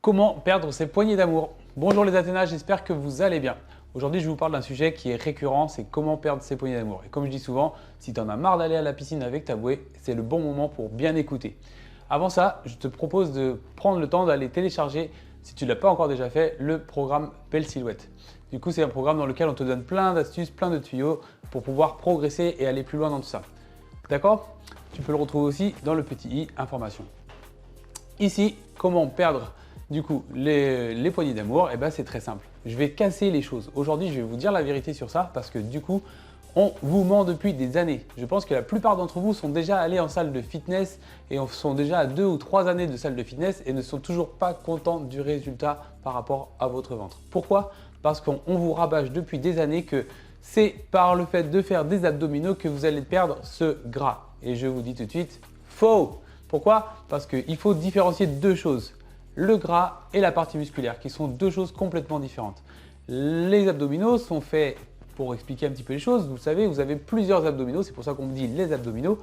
Comment perdre ses poignées d'amour? Bonjour les Athénas, j'espère que vous allez bien. Aujourd'hui, je vous parle d'un sujet qui est récurrent, c'est comment perdre ses poignées d'amour. Et comme je dis souvent, si tu en as marre d'aller à la piscine avec ta bouée, c'est le bon moment pour bien écouter. Avant ça, je te propose de prendre le temps d'aller télécharger, si tu ne l'as pas encore déjà fait, le programme Belle Silhouette. Du coup, c'est un programme dans lequel on te donne plein d'astuces, plein de tuyaux pour pouvoir progresser et aller plus loin dans tout ça. D'accord? Tu peux le retrouver aussi dans le petit i information. Ici, comment perdre du coup les poignées d'amour? Eh ben, c'est très simple. Je vais casser les choses. Aujourd'hui, je vais vous dire la vérité sur ça parce que du coup, on vous ment depuis des années. Je pense que la plupart d'entre vous sont déjà allés en salle de fitness et sont déjà à 2 ou 3 années de salle de fitness et ne sont toujours pas contents du résultat par rapport à votre ventre. Pourquoi? Parce qu'on vous rabâche depuis des années que c'est par le fait de faire des abdominaux que vous allez perdre ce gras. Et je vous dis tout de suite, faux! Pourquoi? Parce qu'il faut différencier deux choses, le gras et la partie musculaire, qui sont deux choses complètement différentes. Les abdominaux sont faits, pour expliquer un petit peu les choses, vous savez, vous avez plusieurs abdominaux, c'est pour ça qu'on dit les abdominaux.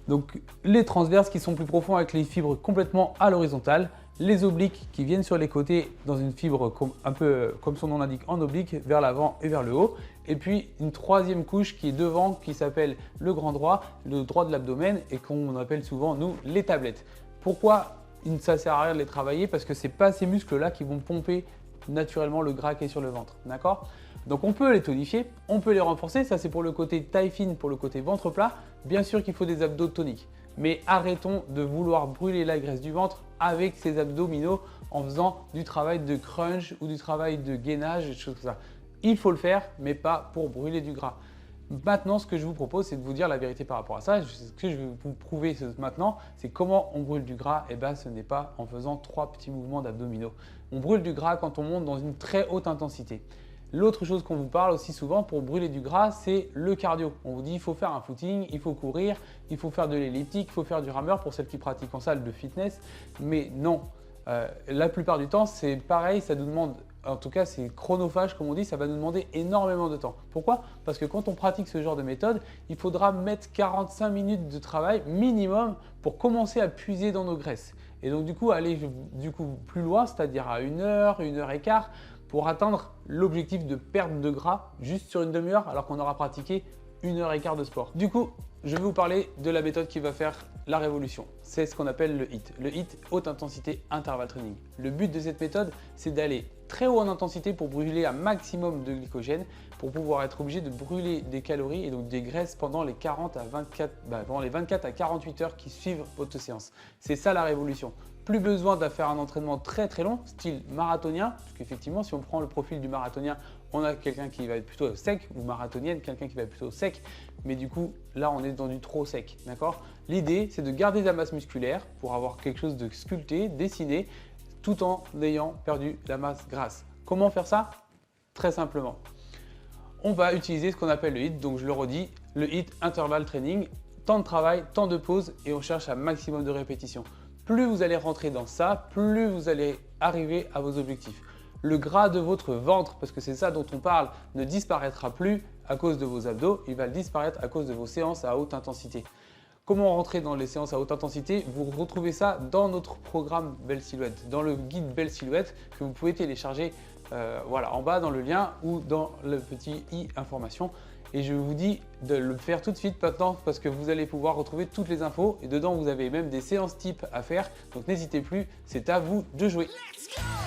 Donc les transverses qui sont plus profonds avec les fibres complètement à l'horizontale, les obliques qui viennent sur les côtés dans une fibre un peu comme son nom l'indique en oblique vers l'avant et vers le haut. Et puis une troisième couche qui est devant qui s'appelle le grand droit, le droit de l'abdomen et qu'on appelle souvent nous les tablettes. Pourquoi ça sert à rien de les travailler? Parce que ce n'est pas ces muscles-là qui vont pomper naturellement le gras qui est sur le ventre. D'accord? Donc on peut les tonifier, on peut les renforcer, ça c'est pour le côté taille fine, pour le côté ventre plat. Bien sûr qu'il faut des abdos toniques, mais arrêtons de vouloir brûler la graisse du ventre avec ces abdominaux en faisant du travail de crunch ou du travail de gainage, des choses comme ça. Il faut le faire, mais pas pour brûler du gras. Maintenant, ce que je vous propose, c'est de vous dire la vérité par rapport à ça. Ce que je vais vous prouver maintenant, c'est comment on brûle du gras. Et bien, ce n'est pas en faisant 3 petits mouvements d'abdominaux. On brûle du gras quand on monte dans une très haute intensité. L'autre chose qu'on vous parle aussi souvent pour brûler du gras, c'est le cardio. On vous dit il faut faire un footing, il faut courir, il faut faire de l'elliptique, il faut faire du rameur pour celles qui pratiquent en salle de fitness. Mais non, la plupart du temps, c'est pareil, ça nous demande, en tout cas c'est chronophage comme on dit, ça va nous demander énormément de temps. Pourquoi? Parce que quand on pratique ce genre de méthode, il faudra mettre 45 minutes de travail minimum pour commencer à puiser dans nos graisses. Et donc du coup, aller plus loin, c'est-à-dire à 1 heure, 1 heure et quart, pour atteindre l'objectif de perte de gras juste sur une demi-heure alors qu'on aura pratiqué 1 heure et quart de sport. Du coup, je vais vous parler de la méthode qui va faire la révolution. C'est ce qu'on appelle le HIIT. Le HIIT, haute intensité intervalle training. Le but de cette méthode, c'est d'aller très haut en intensité pour brûler un maximum de glycogène, pour pouvoir être obligé de brûler des calories et donc des graisses pendant les 24 à 48 heures qui suivent votre séance. C'est ça la révolution. Plus besoin de faire un entraînement très très long, style marathonien, parce qu'effectivement, si on prend le profil du marathonien, on a quelqu'un qui va être plutôt sec, ou marathonienne, quelqu'un qui va être plutôt sec, mais du coup, là, on est dans du trop sec, d'accord? L'idée, c'est de garder la masse musculaire pour avoir quelque chose de sculpté, dessiné, tout en ayant perdu la masse grasse. Comment faire ça? Très simplement. On va utiliser ce qu'on appelle le HIIT, donc je le redis, le HIIT intervalle training, temps de travail, temps de pause, et on cherche un maximum de répétitions. Plus vous allez rentrer dans ça, plus vous allez arriver à vos objectifs. Le gras de votre ventre, parce que c'est ça dont on parle, ne disparaîtra plus à cause de vos abdos, il va disparaître à cause de vos séances à haute intensité. Comment rentrer dans les séances à haute intensité? Vous retrouvez ça dans notre programme Belle Silhouette, dans le guide Belle Silhouette que vous pouvez télécharger voilà, en bas dans le lien ou dans le petit i information. Et je vous dis de le faire tout de suite maintenant parce que vous allez pouvoir retrouver toutes les infos et dedans vous avez même des séances types à faire. Donc n'hésitez plus, c'est à vous de jouer. Let's go!